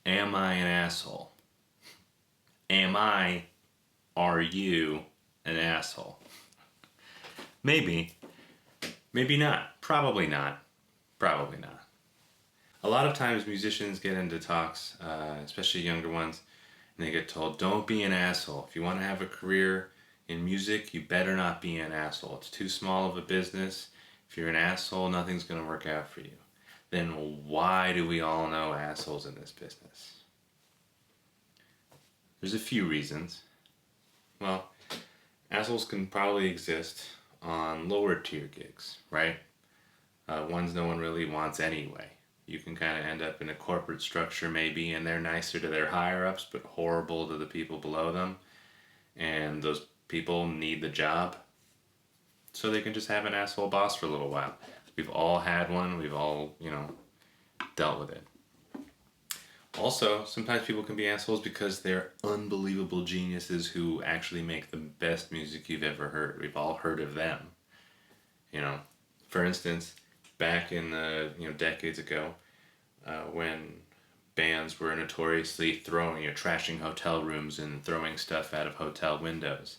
Am I an asshole? Are you an asshole? Maybe. Maybe not. Probably not. Probably not. A lot of times musicians get into talks, especially younger ones, and they get told, don't be an asshole. If you want to have a career in music, you better not be an asshole. It's too small of a business. If you're an asshole, nothing's going to work out for you. Then why do we all know assholes in this business? There's a few reasons. Well, assholes can probably exist on lower tier gigs, right? Ones no one really wants anyway. You can kind of end up in a corporate structure maybe, and they're nicer to their higher ups, but horrible to the people below them. And those people need the job, so they can just have an asshole boss for a little while. We've all had one. We've all, dealt with it. Also, sometimes people can be assholes because they're unbelievable geniuses who actually make the best music you've ever heard. We've all heard of them. You know, for instance, back in the decades ago, when bands were notoriously trashing hotel rooms and throwing stuff out of hotel windows.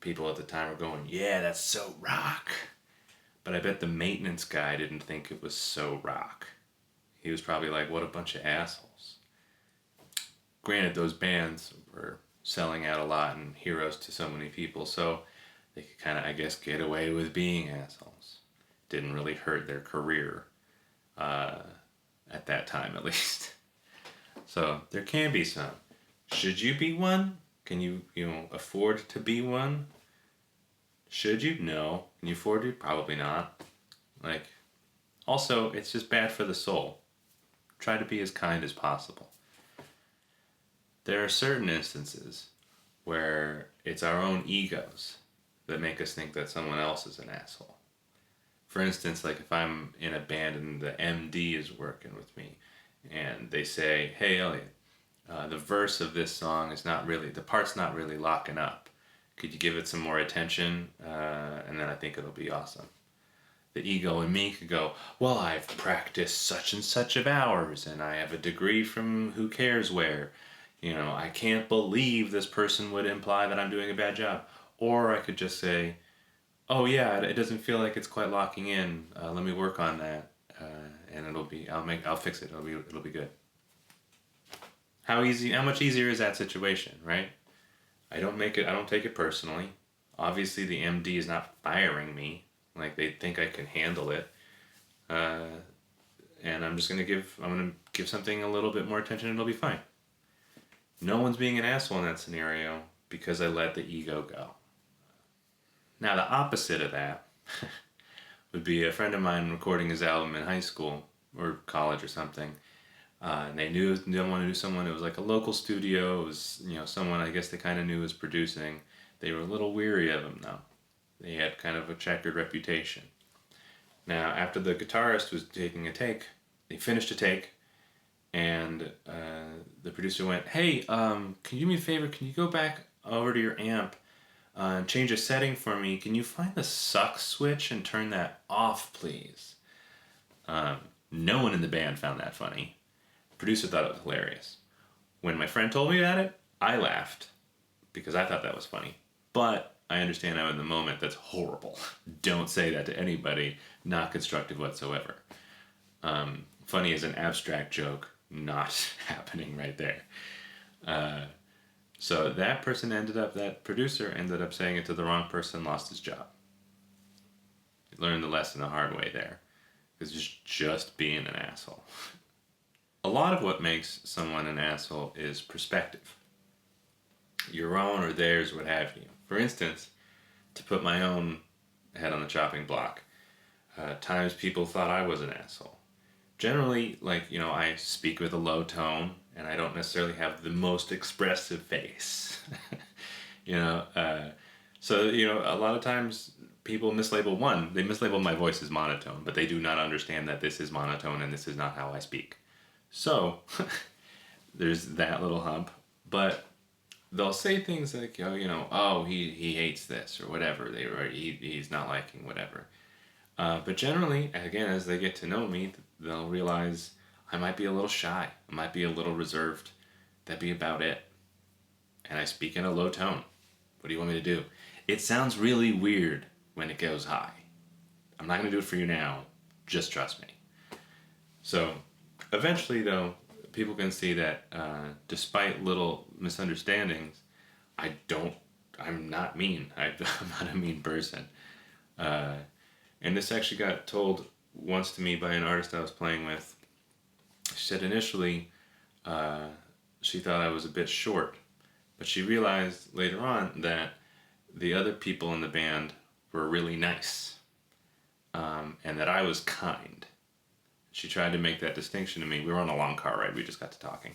People at the time were going, "Yeah, that's so rock." But I bet the maintenance guy didn't think it was so rock. He was probably like, what a bunch of assholes. Granted, those bands were selling out a lot and heroes to so many people, so they could kind of, I guess, get away with being assholes. Didn't really hurt their career, at that time at least. So there can be some. Should you be one? Can you, afford to be one? Should you? No. Can you afford to? Probably not. Also, it's just bad for the soul. Try to be as kind as possible. There are certain instances where it's our own egos that make us think that someone else is an asshole. For instance, like if I'm in a band and the MD is working with me and they say, "Hey Elliott, the verse of this song the part's not really locking up. Could you give it some more attention? And then I think it'll be awesome." The ego in me could go, "Well, I've practiced such and such of hours, and I have a degree from who cares where. I can't believe this person would imply that I'm doing a bad job." Or I could just say, "Oh yeah, it doesn't feel like it's quite locking in. Let me work on that, and I'll fix it. It'll be good." How much easier is that situation, right? I don't take it personally. Obviously, the MD is not firing me. Like they think I can handle it, and I'm gonna give something a little bit more attention, and it'll be fine. No one's being an asshole in that scenario because I let the ego go. Now the opposite of that would be a friend of mine recording his album in high school or college or something. And they knew someone. It was like a local studio. It was someone I guess they kind of knew was producing. They were a little weary of him though. They had kind of a checkered reputation. Now, after the guitarist was taking a take, they finished a take, and the producer went, "Hey, can you do me a favor? Can you go back over to your amp and change a setting for me? Can you find the suck switch and turn that off, please?" No one in the band found that funny. The producer thought it was hilarious. When my friend told me about it, I laughed because I thought that was funny. But I understand now in the moment that's horrible. Don't say that to anybody. Not constructive whatsoever. Funny is an abstract joke, not happening right there. So that producer ended up saying it to the wrong person, lost his job. He learned the lesson the hard way there. Because it's just being an asshole. A lot of what makes someone an asshole is perspective. Your own or theirs, what have you. For instance, to put my own head on the chopping block, times people thought I was an asshole. Generally, I speak with a low tone, and I don't necessarily have the most expressive face. So, a lot of times people they mislabel my voice as monotone, but they do not understand that this is monotone and this is not how I speak. So, there's that little hump, but they'll say things like, "Oh, he hates this," or whatever. He's not liking whatever. But generally, again, as they get to know me, they'll realize I might be a little shy. I might be a little reserved. That'd be about it. And I speak in a low tone. What do you want me to do? It sounds really weird when it goes high. I'm not going to do it for you now. Just trust me. So eventually, though, people can see that despite little misunderstandings, I'm not mean. I'm not a mean person. And this actually got told once to me by an artist I was playing with. She said initially she thought I was a bit short, but she realized later on that the other people in the band were really nice, and that I was kind. She tried to make that distinction to me. We were on a long car ride. We just got to talking.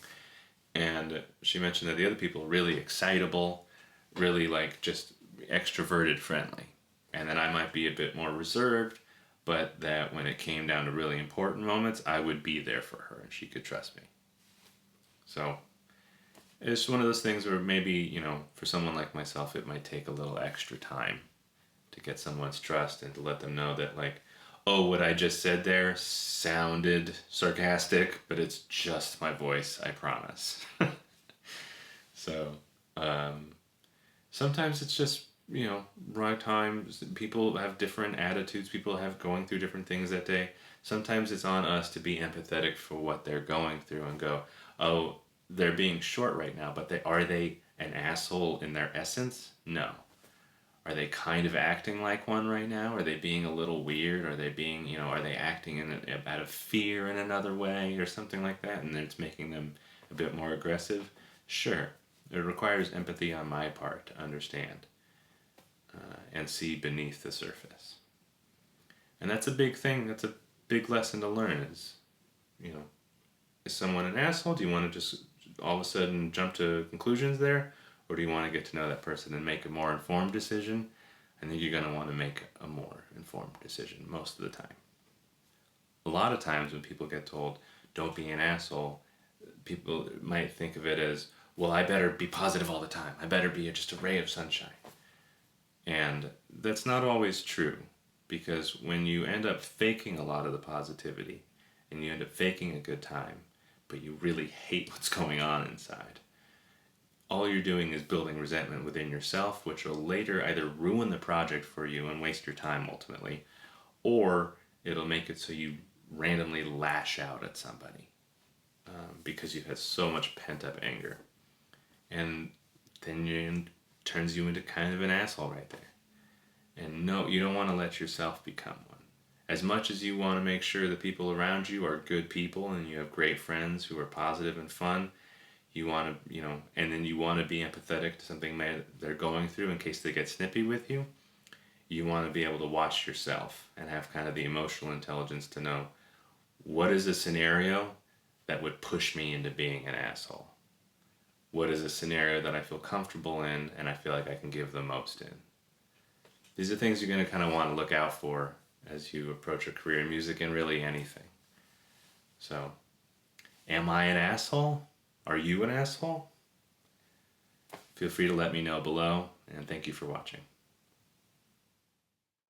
And she mentioned that the other people were really excitable, really like just extroverted friendly. And that I might be a bit more reserved, but that when it came down to really important moments, I would be there for her and she could trust me. So it's one of those things where maybe, for someone like myself, it might take a little extra time to get someone's trust and to let them know that, like, oh, what I just said there sounded sarcastic, but it's just my voice, I promise. So, sometimes it's just, right time. People have different attitudes. People have going through different things that day. Sometimes it's on us to be empathetic for what they're going through and go, oh, they're being short right now, but are they an asshole in their essence? No. Are they kind of acting like one right now? Are they being a little weird? Are they being, are they acting out of fear in another way or something like that? And then it's making them a bit more aggressive? Sure. It requires empathy on my part to understand and see beneath the surface. And that's a big thing. That's a big lesson to learn is, is someone an asshole? Do you want to just all of a sudden jump to conclusions there? Or do you want to get to know that person and make a more informed decision? I think you're going to want to make a more informed decision most of the time. A lot of times when people get told, don't be an asshole, people might think of it as, well, I better be positive all the time. I better be just a ray of sunshine. And that's not always true, because when you end up faking a lot of the positivity and you end up faking a good time, but you really hate what's going on inside, all you're doing is building resentment within yourself, which will later either ruin the project for you and waste your time ultimately, or it'll make it so you randomly lash out at somebody because you've had so much pent-up anger. And then it turns you into kind of an asshole right there. And no, you don't want to let yourself become one. As much as you want to make sure the people around you are good people and you have great friends who are positive and fun, you want to, and then you want to be empathetic to something they're going through in case they get snippy with you. You want to be able to watch yourself and have kind of the emotional intelligence to know what is a scenario that would push me into being an asshole. What is a scenario that I feel comfortable in and I feel like I can give the most in. These are things you're going to kind of want to look out for as you approach a career in music and really anything. So, am I an asshole? Are you an asshole? Feel free to let me know below, and thank you for watching.